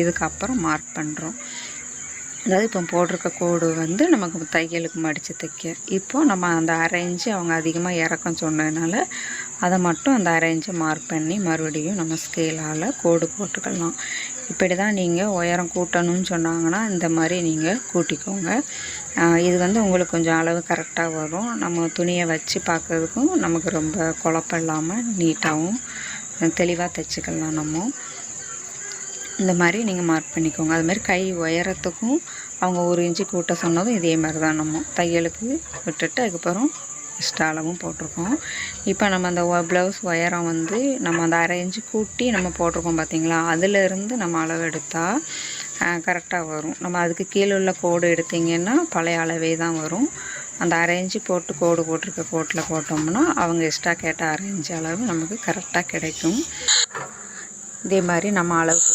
இதுக்கப்புறம் மார்க் பண்ணுறோம். அதாவது இப்போ போட்டிருக்க கோடு வந்து நமக்கு தையலுக்கு மடித்து தைக்க. இப்போது நம்ம அந்த அரை இன்ச்சு அவங்க அதிகமாக இறக்கம் சொன்னதுனால அதை மட்டும் அந்த அரை இன்ச்சை மார்க் பண்ணி மறுபடியும் நம்ம ஸ்கேலால் கோடு போட்டுக்கலாம். இப்படி தான் நீங்கள் உயரம் கூட்டணும்னு சொன்னாங்கன்னா இந்த மாதிரி நீங்கள் கூட்டிக்கோங்க. இது வந்து உங்களுக்கு கொஞ்சம் அளவு கரெக்டாக வரும். நம்ம துணியை வச்சு பார்க்குறதுக்கும் நமக்கு ரொம்ப குழப்பம் இல்லாமல் நீட்டாகவும் தெளிவாக தைச்சிக்கலாம். நம்ம இந்த மாதிரி நீங்கள் மார்க் பண்ணிக்கோங்க. அது மாதிரி கை உயரத்துக்கும் அவங்க 1 இன்ச்சு கூட்ட சொன்னதும் இதே மாதிரி தான் நம்ம தையலுக்கு விட்டுட்டு அதுக்கப்புறம் எக்ஸ்ட்ரா அளவும் போட்டிருக்கோம். இப்போ நம்ம அந்த ப்ளவுஸ் உயரம் வந்து நம்ம அந்த அரை இன்ச்சு கூட்டி நம்ம போட்டிருக்கோம் பார்த்திங்களா, அதிலேருந்து நம்ம அளவு எடுத்தால் கரெக்டாக வரும். நம்ம அதுக்கு கீழே உள்ள கோடு எடுத்திங்கன்னா பழைய அளவே தான் வரும். அந்த அரை இன்ச்சு போட்டு கோடு போட்டிருக்க கோட்டில் போட்டோம்னா அவங்க எக்ஸ்ட்ரா கேட்ட அரை இன்ச்சு அளவு நமக்கு கரெக்டாக கிடைக்கும். இதே மாதிரி நம்ம அளவுக்கு